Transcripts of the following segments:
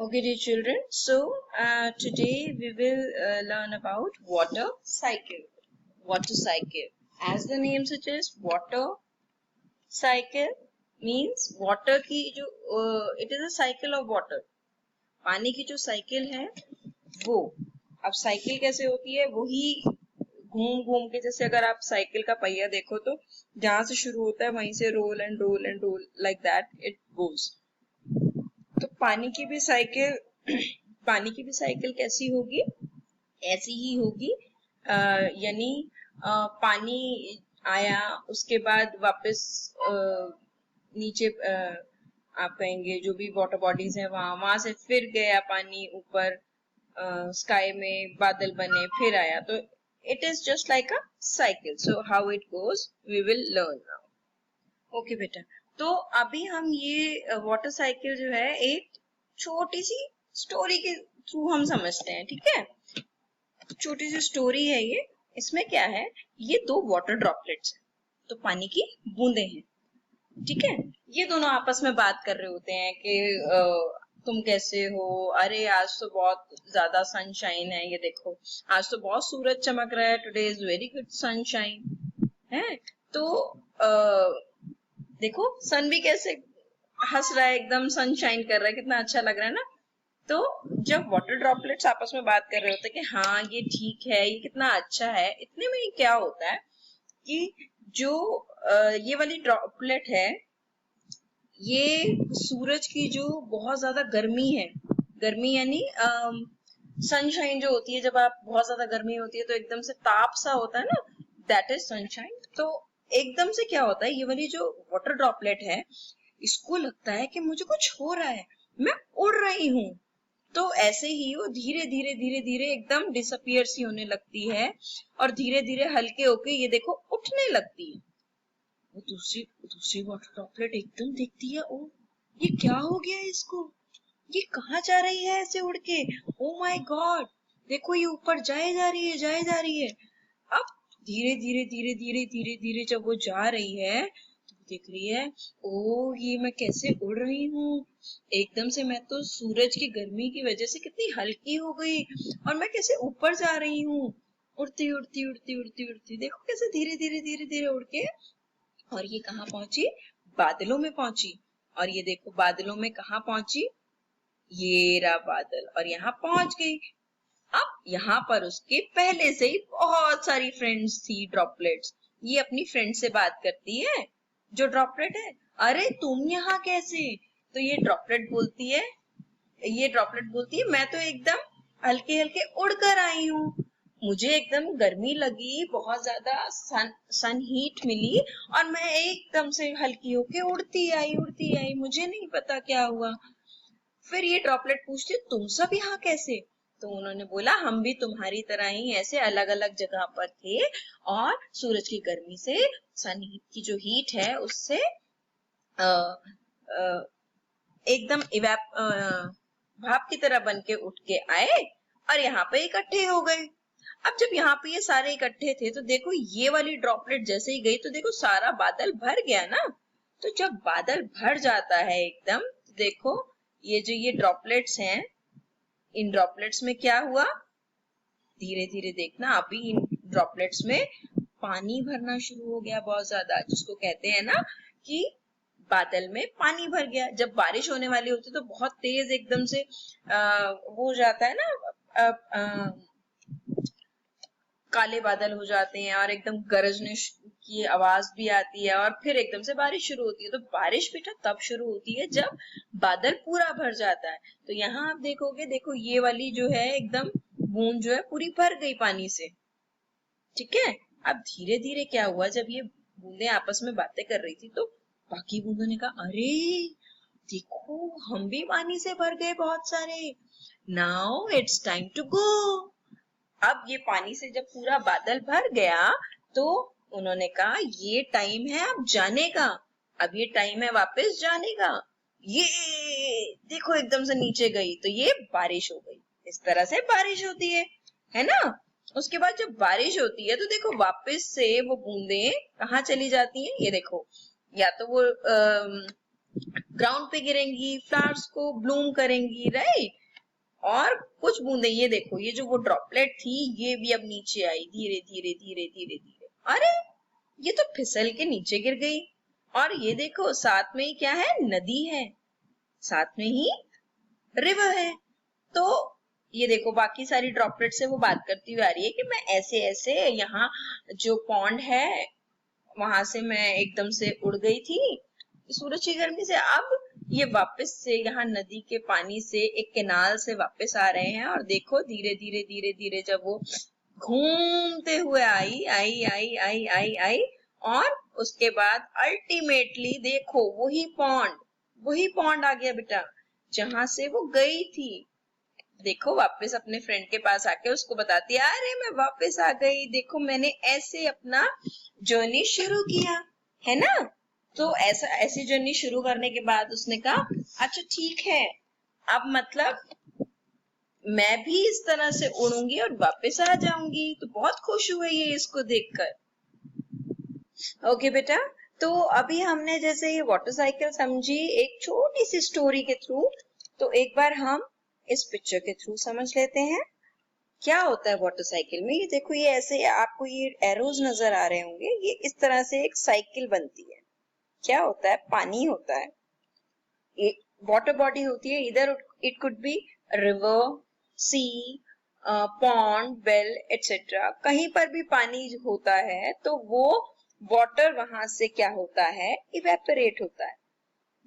Okay, dear children. So today we will learn about water cycle. Water cycle. As the name suggests, water cycle means water की जो it is a cycle of water. पानी की जो cycle है वो अब cycle कैसे होती है वही घूम घूम के जैसे अगर आप साइकिल का पहिया देखो तो जहां से शुरू होता है वहीं से roll and roll and roll like that it goes. तो पानी की भी साइकिल पानी की भी साइकिल कैसी होगी? ऐसी ही होगी। यानी पानी आया उसके बाद वापस नीचे आप कहेंगे जो भी वाटर बॉडीज है वहां से फिर गया पानी ऊपर स्काई में बादल बने फिर आया। तो it is just like a cycle. So how it goes we will learn now. Okay बेटा, तो अभी हम ये वाटर साइकिल जो है एक छोटी सी स्टोरी के थ्रू हम समझते हैं। ठीक है, छोटी सी स्टोरी है ये। इसमें क्या है, ये दो वाटर ड्रॉपलेट्स हैं, तो पानी की बूंदे हैं। ठीक है, ये दोनों आपस में बात कर रहे होते हैं कि तुम कैसे हो, अरे आज तो बहुत ज्यादा सनशाइन है, ये देखो आज तो बहुत सूरज चमक रहा है, today is very good sunshine है। तो देखो सन भी कैसे हंस रहा है, एकदम सनशाइन कर रहा है, कितना अच्छा लग रहा है ना। तो जब वाटर ड्रॉपलेट्स आपस में बात कर रहे होते हैं कि हाँ ये ठीक है, ये कितना अच्छा है, इतने में क्या होता है कि जो ये वाली ड्रॉपलेट है, ये सूरज की जो बहुत ज्यादा गर्मी है, गर्मी यानी सनशाइन जो होती है, जब आप बहुत ज्यादा गर्मी होती है तो एकदम से ताप सा होता है ना, दैट इज सनशाइन। तो एकदम से क्या होता है, ये वाली जो वाटर ड्रॉपलेट है इसको लगता है कि मुझे कुछ हो रहा है, मैं उड़ रही हूँ। तो ऐसे ही वो धीरे धीरे धीरे धीरे एकदम डिसअपियर सी होने लगती है और धीरे धीरे हल्के होके ये देखो उठने लगती है। वो दूसरी दूसरी वाटर ड्रॉपलेट एकदम देखती है, ओ ये क्या हो गया इसको, ये कहाँ जा रही है ऐसे उड़ के, ओ माय गॉड देखो ये ऊपर जाए जा रही है, जाए जा रही है। अब धीरे धीरे धीरे धीरे धीरे धीरे जब वो जा रही है तो देख रही है, ओ ये मैं कैसे उड़ रही हूँ, एकदम से मैं तो सूरज की गर्मी की वजह से कितनी हल्की हो गई और मैं कैसे ऊपर जा रही हूँ, उड़ती उड़ती उड़ती उड़ती उड़ती देखो कैसे धीरे धीरे धीरे धीरे उड़ के, और ये कहाँ पहुंची, बादलों में पहुंची। और ये देखो बादलों में कहाँ पहुंची, ये रहा बादल, और यहाँ पहुंच गई। अब यहाँ पर उसके पहले से ही बहुत सारी फ्रेंड्स थी ड्रॉपलेट्स। ये अपनी फ्रेंड से बात करती है, जो ड्रॉपलेट है, अरे तुम यहाँ कैसे? तो ये ड्रॉपलेट बोलती है, मैं तो एकदम हल्के हल्के उड़कर आई हूँ, मुझे एकदम गर्मी लगी, बहुत ज्यादा सन हीट मिली और मैं एकदम से हल्की होके उड़ती आई, मुझे नहीं पता क्या हुआ। फिर ये ड्रॉपलेट पूछती, तुम सब यहाँ कैसे? तो उन्होंने बोला, हम भी तुम्हारी तरह ही ऐसे अलग अलग जगह पर थे और सूरज की गर्मी से, सन की जो हीट है उससे एकदम भाप की तरह बन के उठ के आए और यहाँ पे इकट्ठे हो गए। अब जब यहाँ पे ये सारे इकट्ठे थे तो देखो ये वाली ड्रॉपलेट जैसे ही गई तो देखो सारा बादल भर गया ना। तो जब बादल भर जाता है एकदम, तो देखो ये जो ये ड्रॉपलेट्स हैं, इन ड्रॉपलेट्स में क्या हुआ, धीरे धीरे देखना, अभी इन ड्रॉपलेट्स में पानी भरना शुरू हो गया बहुत ज्यादा, जिसको कहते हैं ना कि बादल में पानी भर गया। जब बारिश होने वाली होती तो बहुत तेज एकदम से हो जाता है ना, काले बादल हो जाते हैं और एकदम गरजने की आवाज भी आती है और फिर एकदम से बारिश शुरू होती है। तो बारिश बेटा तब शुरू होती है जब बादल पूरा भर जाता है। तो यहाँ आप देखोगे, देखो ये वाली जो है एकदम बूंद जो है पूरी भर गई पानी से। ठीक है, अब धीरे धीरे क्या हुआ, जब ये बूंदे आपस में बातें कर रही थी तो बाकी बूंदों ने कहा, अरे देखो हम भी पानी से भर गए बहुत सारे, now it's time to go. अब ये पानी से जब पूरा बादल भर गया तो उन्होंने कहा, ये टाइम है अब जाने का, अब ये टाइम है वापस जाने का। ये देखो एकदम से नीचे गई तो ये बारिश हो गई। इस तरह से बारिश होती है ना। उसके बाद जब बारिश होती है तो देखो वापस से वो बूंदे कहाँ चली जाती हैं, ये देखो, या तो वो ग्राउंड पे गिरेंगी, फ्लावर्स को ब्लूम करेंगी, राइट। और कुछ बूंदे, ये देखो, ये जो वो ड्रॉपलेट थी ये भी अब नीचे आई, धीरे धीरे धीरे धीरे धीरे। अरे ये तो फिसल के नीचे गिर गई। और ये देखो साथ में ही क्या है, नदी है, साथ में ही रिवर है। तो ये देखो बाकी सारी ड्रॉपलेट से वो बात करती हुई आ रही है कि मैं ऐसे ऐसे यहाँ जो पॉन्ड है वहां से मैं एकदम से उड़ गई थी सूरज की गर्मी से। अब ये वापस से यहाँ नदी के पानी से एक कैनाल से वापस आ रहे हैं। और देखो धीरे धीरे धीरे धीरे जब वो घूमते हुए आई आई आई आई आई आई, और उसके बाद अल्टीमेटली देखो वही पॉन्ड आ गया बेटा, जहां से वो गई थी। देखो वापस अपने फ्रेंड के पास आके उसको बताती है, अरे मैं वापस आ गई, देखो मैंने ऐसे अपना जर्नी शुरू किया, है ना। तो ऐसी जर्नी शुरू करने के बाद उसने कहा अच्छा ठीक है, अब मतलब मैं भी इस तरह से उड़ूंगी और वापस आ जाऊंगी। तो बहुत खुश हुए ये इसको देखकर। ओके बेटा, तो अभी हमने जैसे ये वाटर साइकिल समझी एक छोटी सी स्टोरी के थ्रू, तो एक बार हम इस पिक्चर के थ्रू समझ लेते हैं क्या होता है वाटर साइकिल में। ये देखो, ये ऐसे आपको ये एरोज नजर आ रहे होंगे, ये इस तरह से एक साइकिल बनती है। क्या होता है, पानी होता है, वाटर बॉडी होती है, इधर it could be river, sea, pond, well etcetera. कहीं पर भी पानी होता है तो वो वाटर वहां से क्या होता है, इवेपोरेट होता है।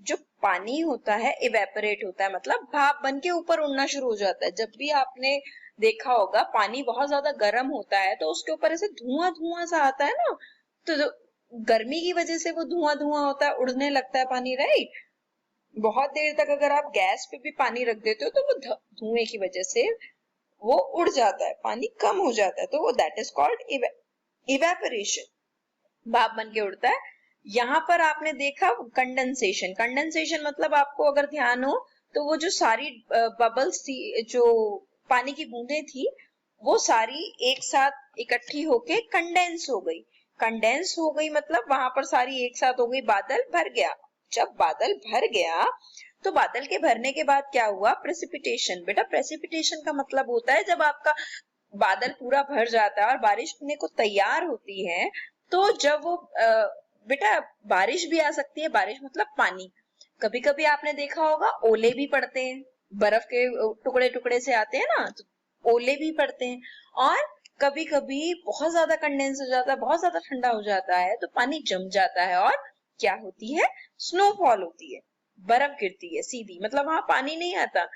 जो पानी होता है इवेपोरेट होता है, मतलब भाप बन के ऊपर उड़ना शुरू हो जाता है। जब भी आपने देखा होगा पानी बहुत ज्यादा गर्म होता है तो उसके ऊपर ऐसे धुआं धुआं सा आता है ना, तो गर्मी की वजह से वो धुआं धुआं होता है, उड़ने लगता है पानी, राइट। बहुत देर तक अगर आप गैस पे भी पानी रख देते हो तो वो धुएं की वजह से वो उड़ जाता है, पानी कम हो जाता है, तो वो दैट इज कॉल्ड इवेपोरेशन, भाप बन के उड़ता है। यहाँ पर आपने देखा कंडेंसेशन। कंडेंसेशन मतलब आपको अगर ध्यान हो तो वो जो सारी बबल्स थी, जो पानी की बूंदें थी, वो सारी एक साथ इकट्ठी होके कंडेंस हो गई। कंडेंस हो गई मतलब वहां पर सारी एक साथ हो गई, बादल भर गया। जब बादल भर गया तो बादल के भरने के बाद क्या हुआ, प्रेसिपिटेशन। बेटा प्रेसिपिटेशन का मतलब होता है जब आपका बादल पूरा भर जाता है और बारिश होने को तैयार होती है, तो जब वो बेटा बारिश भी आ सकती है, बारिश मतलब पानी। कभी कभी आपने देखा होगा ओले भी पड़ते हैं, बर्फ के टुकड़े टुकड़े से आते हैं ना, तो ओले भी पड़ते हैं। और कभी कभी बहुत ज्यादा कंडेंस हो जाता है, बहुत ज्यादा ठंडा हो जाता है तो पानी जम जाता है और क्या होती है, स्नोफॉल होती है, बर्फ गिरती है सीधी, मतलब वहां पानी नहीं आता,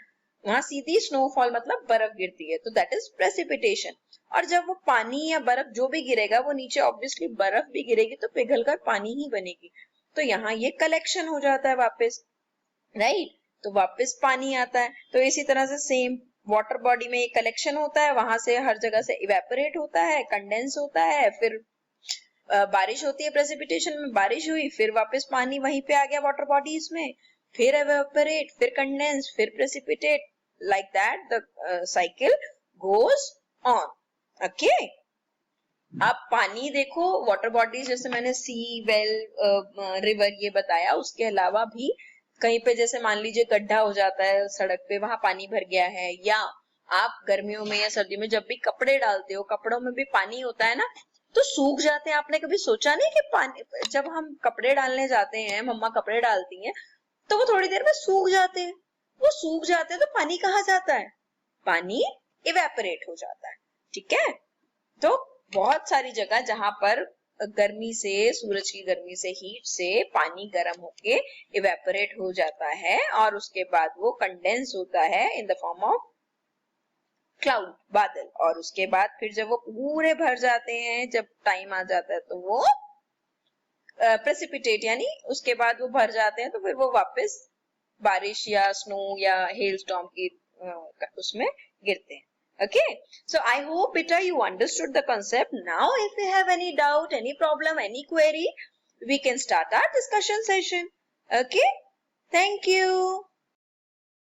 वहां सीधी स्नोफॉल मतलब बर्फ गिरती है, तो दैट इज प्रेसिपिटेशन। और जब वो पानी या बर्फ जो भी गिरेगा वो नीचे ऑब्वियसली बर्फ भी गिरेगी तो पिघलकर पानी ही बनेगी, तो यहाँ ये कलेक्शन हो जाता है वापस, राइट। तो वापस पानी आता है। तो इसी तरह से सेम वाटर बॉडी में एक कलेक्शन होता है, वहां से हर जगह से इवेपोरेट होता है, कंडेंस होता है, फिर बारिश होती है, प्रेसिपिटेशन में बारिश हुई, फिर वापस पानी वहीं पे आ गया वाटर बॉडीज में, फिर evaporate, फिर condense, फिर precipitate, like that the cycle goes on. Okay? अब पानी देखो वाटर बॉडीज जैसे मैंने सी, वेल, रिवर ये बताया, उसके अलावा भी कहीं पे जैसे मान लीजिए गड्ढा हो जाता है सड़क पे, वहां पानी भर गया है, या आप गर्मियों में या सर्दियों में जब भी कपड़े डालते हो कपड़ों में भी पानी होता है ना, तो सूख जाते हैं। आपने कभी सोचा नहीं कि पानी, जब हम कपड़े डालने जाते हैं, मम्मा कपड़े डालती हैं तो वो थोड़ी देर में सूख जाते हैं, वो सूख जाते हैं तो पानी कहाँ जाता है, पानी इवेपोरेट हो जाता है, ठीक है। तो बहुत सारी जगह जहां पर गर्मी से, सूरज की गर्मी से, हीट से पानी गर्म होके इवेपोरेट हो जाता है और उसके बाद वो कंडेंस होता है in the form of cloud, बादल, और उसके बाद फिर जब वो पूरे भर जाते हैं, जब टाइम आ जाता है तो वो प्रेसिपिटेट, यानी उसके बाद वो भर जाते हैं तो फिर वो वापस बारिश या स्नो या हेल स्टॉर्म की उसमें गिरते हैं। Okay, so I hope beta you understood the concept. Now if you have any doubt, any problem, any query, we can start our discussion session. Okay, thank you.